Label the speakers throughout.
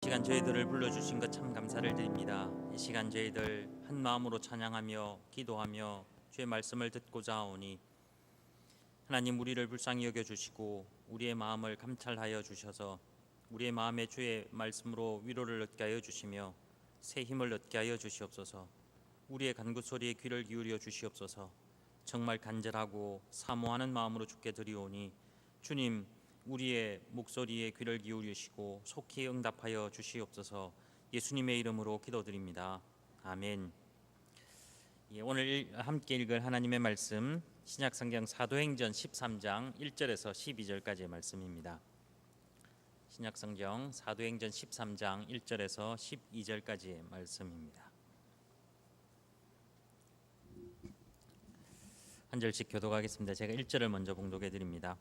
Speaker 1: 시간 저희들을 불러주신 것 참 감사를 드립니다. 이 시간 저희들 한 마음으로 찬양하며 기도하며 주의 말씀을 듣고자 하오니 하나님, 우리를 불쌍히 여겨주시고 우리의 마음을 감찰하여 주셔서 우리의 마음에 주의 말씀으로 위로를 얻게 하여 주시며 새 힘을 얻게 하여 주시옵소서. 우리의 간구소리에 귀를 기울여 주시옵소서. 정말 간절하고 사모하는 마음으로 주께 드리오니 주님, 우리의 목소리에 귀를 기울이시고 속히 응답하여 주시옵소서. 예수님의 이름으로 기도드립니다. 아멘. 오늘 함께 읽을 하나님의 말씀, 신약성경 사도행전 13장 1절에서 12절까지의 말씀입니다. 신약성경 사도행전 13장 1절에서 12절까지의 말씀입니다. 한 절씩 교독하겠습니다. 제가 1절을 먼저 봉독해 드립니다.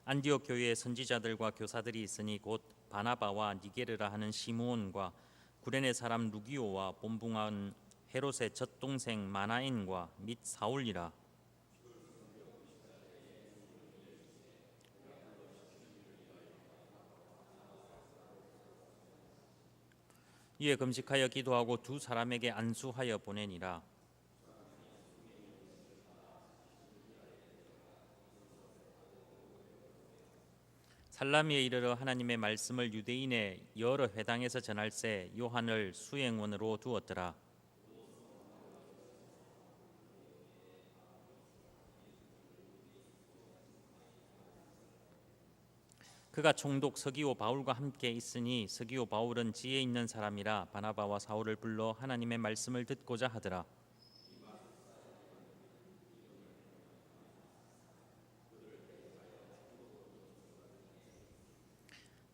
Speaker 1: 안디옥 교회에 선지자들과 교사들이 있으니 곧 바나바와 니게르라 하는 시므온과 구레네 사람 루기오와 본붕한 헤롯의 젖동생 마나엔과 및 사울이라. 이에 금식하여 기도하고 두 사람에게 안수하여 보내니라. 살라미에 이르러 하나님의 말씀을 유대인의 여러 회당에서 전할새 요한을 수행원으로 두었더라. 그가 총독 서기오 바울과 함께 있으니 서기오 바울은 지혜 있는 사람이라 바나바와 사울을 불러 하나님의 말씀을 듣고자 하더라.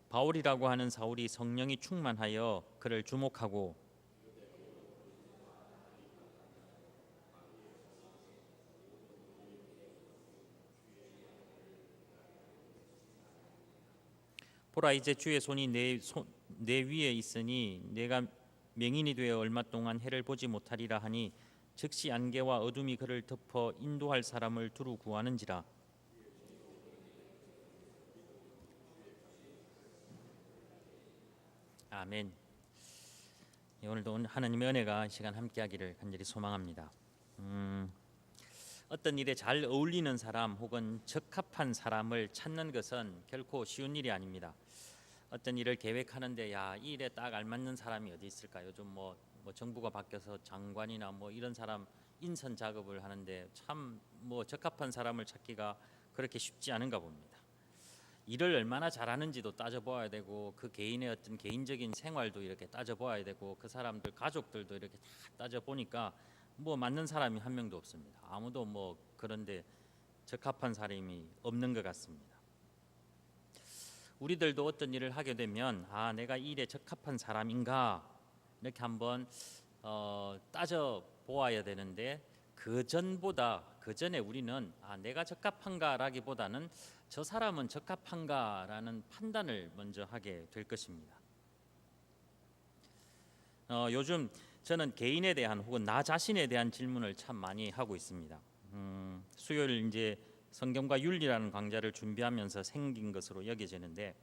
Speaker 1: 바울이라고 하는 사울이 성령이 충만하여 그를 주목하고 보라, 이제 주의 손이 내 위에 있으니 내가 맹인이 되어 얼마 동안 해를 보지 못하리라 하니 즉시 안개와 어둠이 그를 덮어 인도할 사람을 두루 구하는지라. 아멘. 오늘도 하나님의 은혜가 이 시간 함께하기를 간절히 소망합니다. 어떤 일에 잘 어울리는 사람 혹은 적합한 사람을 찾는 것은 결코 쉬운 일이 아닙니다. 어떤 일을 계획하는데 이 일에 딱 알맞는 사람이 어디 있을까? 요즘 뭐 정부가 바뀌어서 장관이나 이런 사람 인선 작업을 하는데 참 적합한 사람을 찾기가 그렇게 쉽지 않은가 봅니다. 일을 얼마나 잘하는지도 따져보아야 되고 그 개인의 어떤 개인적인 생활도 이렇게 따져보아야 되고 그 사람들 가족들도 이렇게 다 따져보니까 맞는 사람이 한 명도 없습니다. 아무도 그런데 적합한 사람이 없는 것 같습니다. 우리들도 어떤 일을 하게 되면 내가 이 일에 적합한 사람인가 이렇게 한번 따져보아야 되는데 그 전에 우리는 내가 적합한가라기보다는 저 사람은 적합한가라는 판단을 먼저 하게 될 것입니다. 요즘 저는 개인에 대한 혹은 나 자신에 대한 질문을 참 많이 하고 있습니다. 수요일 이제 성경과 윤리라는 강좌를 준비하면서 생긴 것으로 여겨지는데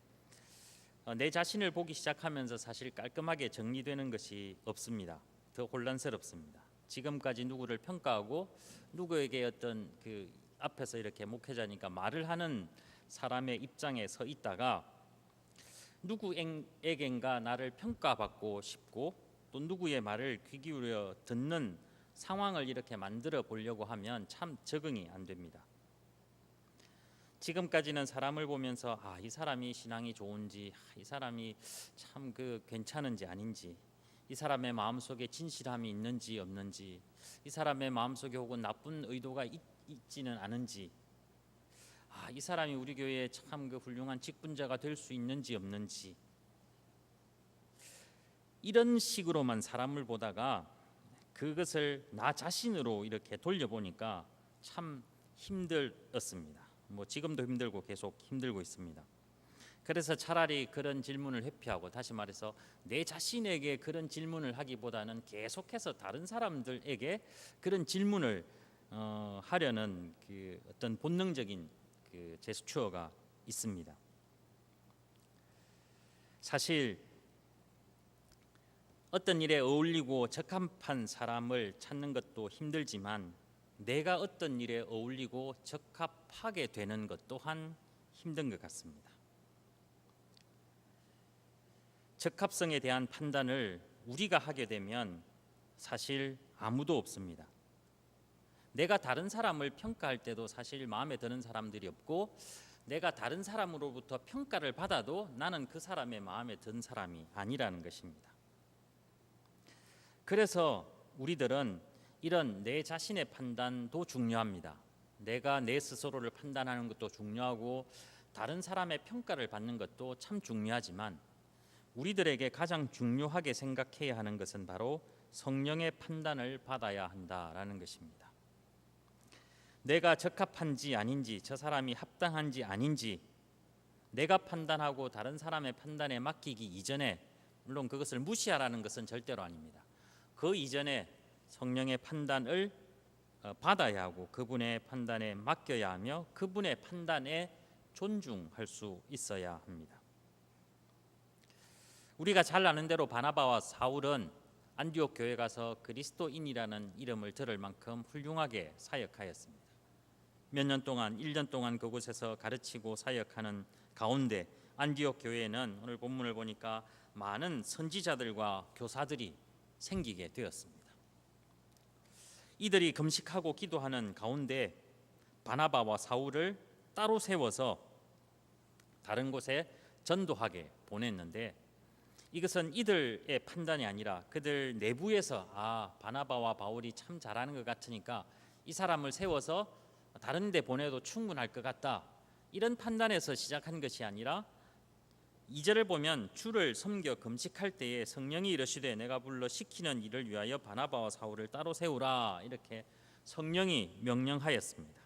Speaker 1: 내 자신을 보기 시작하면서 사실 깔끔하게 정리되는 것이 없습니다. 더 혼란스럽습니다. 지금까지 누구를 평가하고 누구에게 어떤 그 앞에서 이렇게 목회자니까 말을 하는 사람의 입장에 서 있다가 누구에겐가 나를 평가받고 싶고 또 누구의 말을 귀 기울여 듣는 상황을 이렇게 만들어 보려고 하면 참 적응이 안 됩니다. 지금까지는 사람을 보면서 이 사람이 신앙이 좋은지, 이 사람이 참 괜찮은지 아닌지, 이 사람의 마음속에 진실함이 있는지 없는지, 이 사람의 마음속에 혹은 나쁜 의도가 있지는 않은지, 이 사람이 우리 교회에 참 훌륭한 직분자가 될 수 있는지 없는지, 이런 식으로만 사람을 보다가 그것을 나 자신으로 이렇게 돌려보니까 참 힘들었습니다. 지금도 힘들고 계속 힘들고 있습니다. 그래서 차라리 그런 질문을 회피하고, 다시 말해서 내 자신에게 그런 질문을 하기보다는 계속해서 다른 사람들에게 그런 질문을 하려는 그 어떤 본능적인 그 제스처가 있습니다. 사실 어떤 일에 어울리고 적합한 사람을 찾는 것도 힘들지만 내가 어떤 일에 어울리고 적합하게 되는 것 또한 힘든 것 같습니다. 적합성에 대한 판단을 우리가 하게 되면 사실 아무도 없습니다. 내가 다른 사람을 평가할 때도 사실 마음에 드는 사람들이 없고, 내가 다른 사람으로부터 평가를 받아도 나는 그 사람의 마음에 든 사람이 아니라는 것입니다. 그래서 우리들은 이런 내 자신의 판단도 중요합니다. 내가 내 스스로를 판단하는 것도 중요하고 다른 사람의 평가를 받는 것도 참 중요하지만, 우리들에게 가장 중요하게 생각해야 하는 것은 바로 성령의 판단을 받아야 한다라는 것입니다. 내가 적합한지 아닌지, 저 사람이 합당한지 아닌지 내가 판단하고 다른 사람의 판단에 맡기기 이전에, 물론 그것을 무시하라는 것은 절대로 아닙니다. 그 이전에 성령의 판단을 받아야 하고 그분의 판단에 맡겨야 하며 그분의 판단에 존중할 수 있어야 합니다. 우리가 잘 아는 대로 바나바와 사울은 안디옥 교회 가서 그리스도인이라는 이름을 들을 만큼 훌륭하게 사역하였습니다. 몇 년 동안, 1년 동안 그곳에서 가르치고 사역하는 가운데 안디옥 교회에는 오늘 본문을 보니까 많은 선지자들과 교사들이 생기게 되었습니다. 이들이 금식하고 기도하는 가운데 바나바와 사울을 따로 세워서 다른 곳에 전도하게 보냈는데, 이것은 이들의 판단이 아니라 그들 내부에서 바나바와 바울이 참 잘하는 것 같으니까 이 사람을 세워서 다른 데 보내도 충분할 것 같다, 이런 판단에서 시작한 것이 아니라 2절을 보면 주를 섬겨 금식할 때에 성령이 이르시되 내가 불러 시키는 일을 위하여 바나바와 사울을 따로 세우라, 이렇게 성령이 명령하였습니다.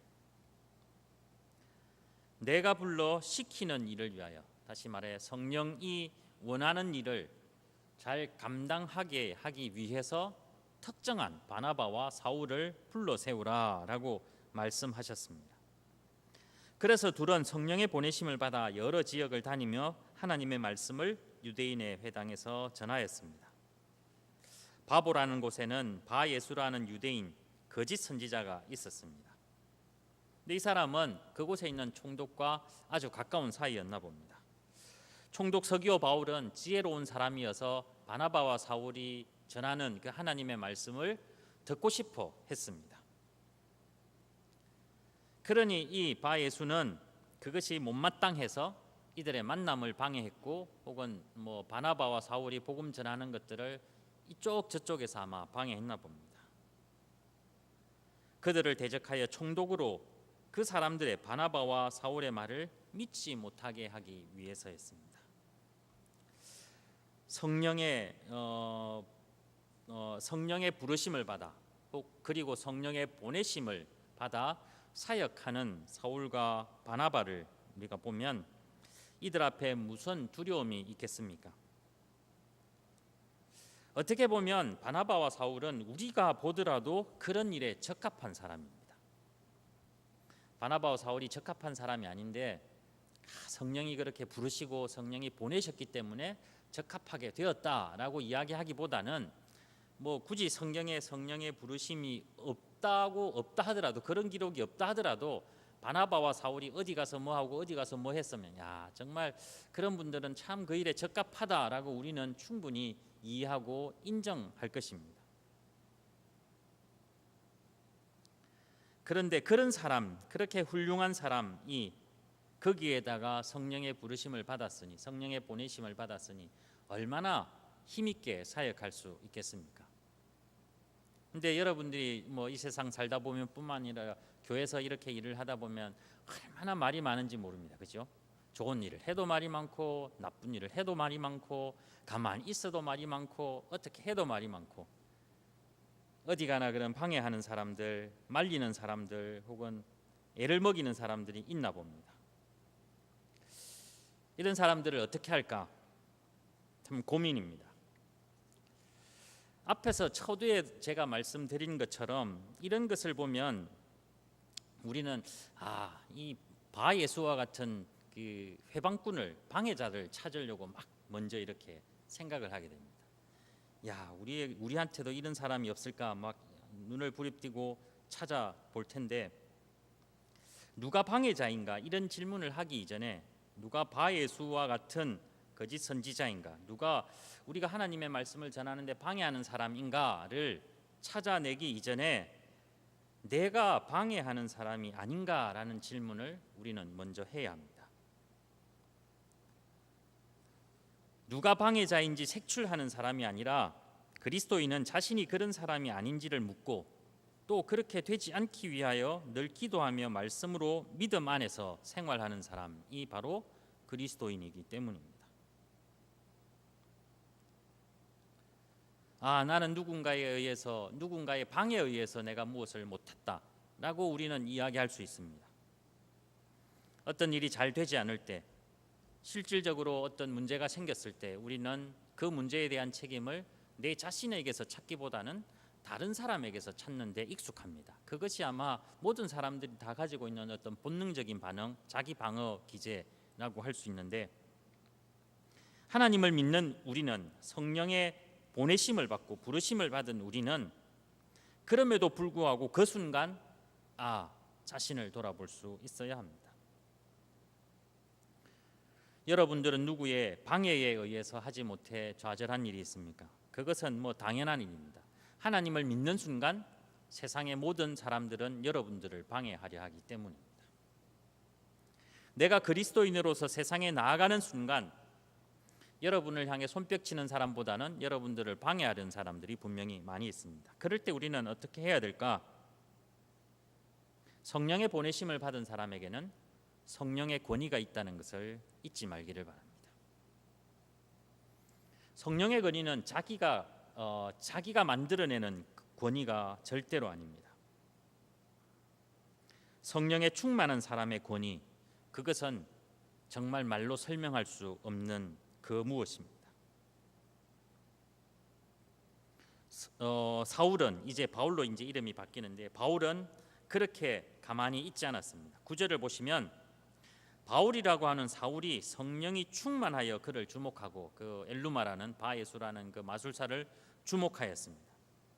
Speaker 1: 내가 불러 시키는 일을 위하여, 다시 말해 성령이 원하는 일을 잘 감당하게 하기 위해서 특정한 바나바와 사울을 불러 세우라라고 말씀하셨습니다. 그래서 둘은 성령의 보내심을 받아 여러 지역을 다니며 하나님의 말씀을 유대인의 회당에서 전하였습니다. 바보라는 곳에는 바예수라는 유대인 거짓 선지자가 있었습니다. 근데 이 사람은 그곳에 있는 총독과 아주 가까운 사이였나 봅니다. 총독 서기오 바울은 지혜로운 사람이어서 바나바와 사울이 전하는 그 하나님의 말씀을 듣고 싶어 했습니다. 그러니 이 바예수는 그것이 못마땅해서 이들의 만남을 방해했고, 혹은 바나바와 사울이 복음 전하는 것들을 이쪽 저쪽에서 아마 방해했나 봅니다. 그들을 대적하여 총독으로 그 사람들의 바나바와 사울의 말을 믿지 못하게 하기 위해서였습니다. 성령의 부르심을 받아, 그리고 성령의 보내심을 받아 사역하는 사울과 바나바를 우리가 보면 이들 앞에 무슨 두려움이 있겠습니까? 어떻게 보면 바나바와 사울은 우리가 보더라도 그런 일에 적합한 사람입니다. 바나바와 사울이 적합한 사람이 아닌데 성령이 그렇게 부르시고 성령이 보내셨기 때문에 적합하게 되었다라고 이야기하기보다는 굳이 성령의 부르심이 없다 하더라도, 그런 기록이 없다 하더라도 바나바와 사울이 어디 가서 뭐 하고 어디 가서 뭐 했으면 정말 그런 분들은 참 그 일에 적합하다라고 우리는 충분히 이해하고 인정할 것입니다. 그런데 그런 사람, 그렇게 훌륭한 사람이 거기에다가 성령의 부르심을 받았으니, 성령의 보내심을 받았으니 얼마나 힘있게 사역할 수 있겠습니까? 근데 여러분들이 이 세상 살다 보면 뿐만 아니라 교회에서 이렇게 일을 하다 보면 얼마나 말이 많은지 모릅니다. 그죠? 좋은 일을 해도 말이 많고, 나쁜 일을 해도 말이 많고, 가만히 있어도 말이 많고, 어떻게 해도 말이 많고, 어디 가나 그런 방해하는 사람들, 말리는 사람들, 혹은 애를 먹이는 사람들이 있나 봅니다. 이런 사람들을 어떻게 할까? 참 고민입니다. 앞에서 초두에 제가 말씀드린 것처럼 이런 것을 보면 우리는 이 바예수와 같은 그 회방꾼을, 방해자를 찾으려고 막 먼저 이렇게 생각을 하게 됩니다. 야, 우리한테도 이런 사람이 없을까 막 눈을 부릅뜨고 찾아볼 텐데, 누가 방해자인가 이런 질문을 하기 이전에 누가 바예수와 같은 거짓 선지자인가, 누가 우리가 하나님의 말씀을 전하는데 방해하는 사람인가를 찾아내기 이전에 내가 방해하는 사람이 아닌가라는 질문을 우리는 먼저 해야 합니다. 누가 방해자인지 색출하는 사람이 아니라 그리스도인은 자신이 그런 사람이 아닌지를 묻고 또 그렇게 되지 않기 위하여 늘 기도하며 말씀으로 믿음 안에서 생활하는 사람이 바로 그리스도인이기 때문입니다. 나는 누군가의 방해에 의해서 내가 무엇을 못했다라고 우리는 이야기할 수 있습니다. 어떤 일이 잘 되지 않을 때, 실질적으로 어떤 문제가 생겼을 때 우리는 그 문제에 대한 책임을 내 자신에게서 찾기보다는 다른 사람에게서 찾는 데 익숙합니다. 그것이 아마 모든 사람들이 다 가지고 있는 어떤 본능적인 반응, 자기 방어 기제라고 할 수 있는데, 하나님을 믿는 우리는, 성령의 보내심을 받고 부르심을 받은 우리는 그럼에도 불구하고 그 순간 자신을 돌아볼 수 있어야 합니다. 여러분들은 누구의 방해에 의해서 하지 못해 좌절한 일이 있습니까? 그것은 당연한 일입니다. 하나님을 믿는 순간 세상의 모든 사람들은 여러분들을 방해하려 하기 때문입니다. 내가 그리스도인으로서 세상에 나아가는 순간 여러분을 향해 손뼉치는 사람보다는 여러분들을 방해하려는 사람들이 분명히 많이 있습니다. 그럴 때 우리는 어떻게 해야 될까? 성령의 보내심을 받은 사람에게는 성령의 권위가 있다는 것을 잊지 말기를 바랍니다. 성령의 권위는 자기가 만들어내는 권위가 절대로 아닙니다. 성령에 충만한 사람의 권위, 그것은 정말 말로 설명할 수 없는 그 무엇입니다. 사울은 이제 바울로 이름이 바뀌는데, 바울은 그렇게 가만히 있지 않았습니다. 9절을 보시면 바울이라고 하는 사울이 성령이 충만하여 그를 주목하고 그 엘루마라는 바예수라는 그 마술사를 주목하였습니다.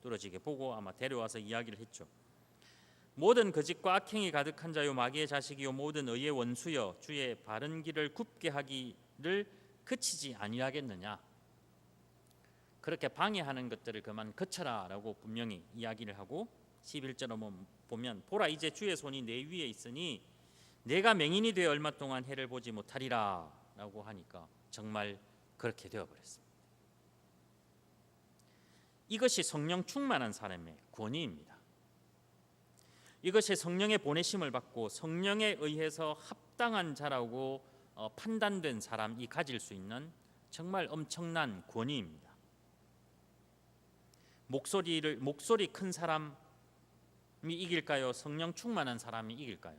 Speaker 1: 뚫어지게 보고 아마 데려와서 이야기를 했죠. 모든 거짓과 악행이 가득한 자요 마귀의 자식이요 모든 의의 원수여 주의 바른 길을 굽게 하기를 그치지 아니하겠느냐. 그렇게 방해하는 것들을 그만 그쳐라라고 분명히 이야기를 하고 11절을 보면 보라 이제 주의 손이 내 위에 있으니 내가 맹인이 되어 얼마 동안 해를 보지 못하리라 라고 하니까 정말 그렇게 되어버렸습니다. 이것이 성령 충만한 사람의 권위입니다. 이것이 성령의 보내심을 받고 성령에 의해서 합당한 자라고 판단된 사람이 가질 수 있는 정말 엄청난 권위입니다. 목소리 큰 사람이 이길까요? 성령 충만한 사람이 이길까요?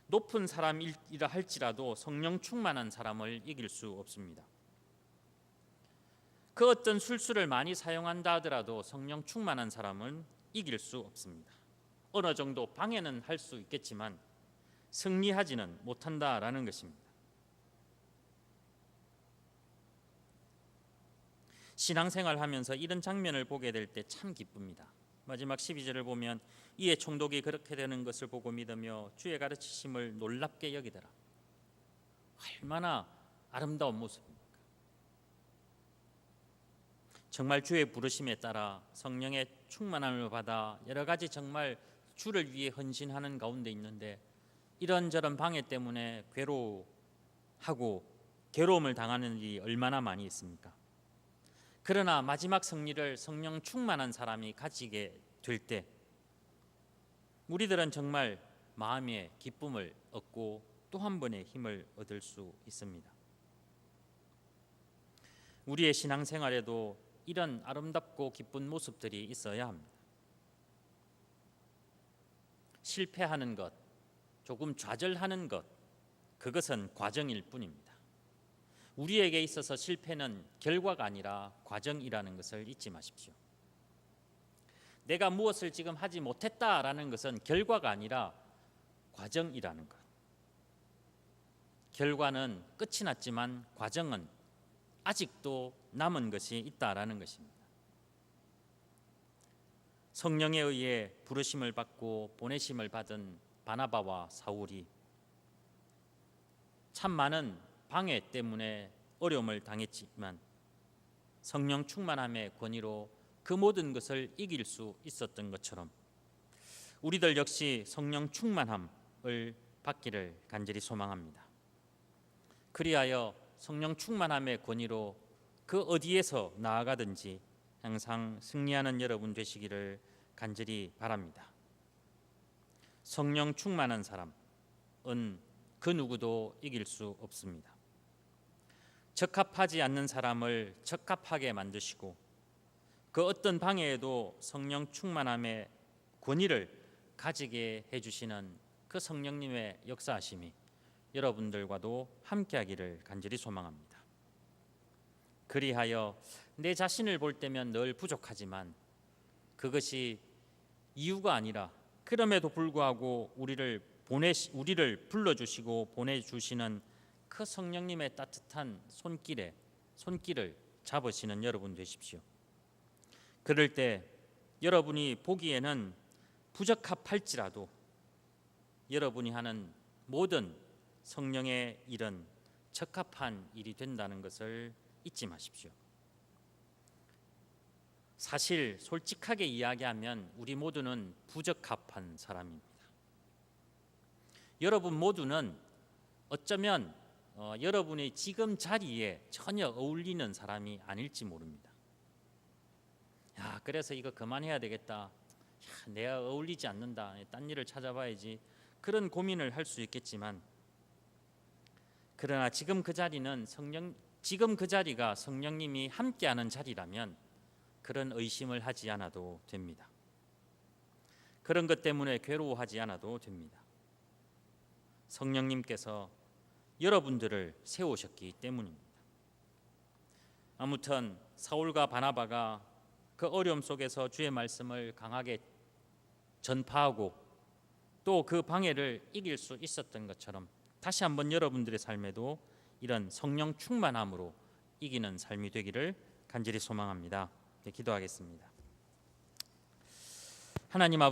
Speaker 1: 높은 사람이라 할지라도 성령 충만한 사람을 이길 수 없습니다. 그 어떤 술수를 많이 사용한다 하더라도 성령 충만한 사람은 이길 수 없습니다. 어느 정도 방해는 할 수 있겠지만 승리하지는 못한다라는 것입니다. 신앙생활하면서 이런 장면을 보게 될 때 참 기쁩니다. 마지막 12절을 보면 이에 총독이 그렇게 되는 것을 보고 믿으며 주의 가르치심을 놀랍게 여기더라. 얼마나 아름다운 모습입니까? 정말 주의 부르심에 따라 성령의 충만함을 받아 여러 가지 정말 주를 위해 헌신하는 가운데 있는데 이런저런 방해 때문에 괴로워하고 괴로움을 당하는 일이 얼마나 많이 있습니까? 그러나 마지막 승리를 성령 충만한 사람이 가지게 될 때 우리들은 정말 마음의 기쁨을 얻고 또 한 번의 힘을 얻을 수 있습니다. 우리의 신앙생활에도 이런 아름답고 기쁜 모습들이 있어야 합니다. 실패하는 것, 조금 좌절하는 것, 그것은 과정일 뿐입니다. 우리에게 있어서 실패는 결과가 아니라 과정이라는 것을 잊지 마십시오. 내가 무엇을 지금 하지 못했다라는 것은 결과가 아니라 과정이라는 것. 결과는 끝이 났지만 과정은 아직도 남은 것이 있다라는 것입니다. 성령에 의해 부르심을 받고 보내심을 받은 바나바와 사울이 참 많은 방해 때문에 어려움을 당했지만 성령 충만함의 권위로 그 모든 것을 이길 수 있었던 것처럼 우리들 역시 성령 충만함을 받기를 간절히 소망합니다. 그리하여 성령 충만함의 권위로 그 어디에서 나아가든지 항상 승리하는 여러분 되시기를 간절히 바랍니다. 성령 충만한 사람은 그 누구도 이길 수 없습니다. 적합하지 않는 사람을 적합하게 만드시고 그 어떤 방해에도 성령 충만함의 권위를 가지게 해주시는 그 성령님의 역사하심이 여러분들과도 함께하기를 간절히 소망합니다. 그리하여 내 자신을 볼 때면 늘 부족하지만 그것이 이유가 아니라 그럼에도 불구하고 우리를 불러주시고 보내주시는 그 성령님의 따뜻한 손길을 잡으시는 여러분 되십시오. 그럴 때 여러분이 보기에는 부적합할지라도 여러분이 하는 모든 성령의 일은 적합한 일이 된다는 것을 잊지 마십시오. 사실 솔직하게 이야기하면 우리 모두는 부적합한 사람입니다. 여러분 모두는 어쩌면 여러분의 지금 자리에 전혀 어울리는 사람이 아닐지 모릅니다. 야, 그래서 이거 그만해야 되겠다. 내가 어울리지 않는다. 딴 일을 찾아봐야지. 그런 고민을 할 수 있겠지만 그러나 지금 그 자리가 성령님이 함께하는 자리라면 그런 의심을 하지 않아도 됩니다. 그런 것 때문에 괴로워하지 않아도 됩니다. 성령님께서 여러분들을 세우셨기 때문입니다. 아무튼 사울과 바나바가 그 어려움 속에서 주의 말씀을 강하게 전파하고 또 그 방해를 이길 수 있었던 것처럼 다시 한번 여러분들의 삶에도 이런 성령 충만함으로 이기는 삶이 되기를 간절히 소망합니다. 네, 기도하겠습니다. 하나님 아버지,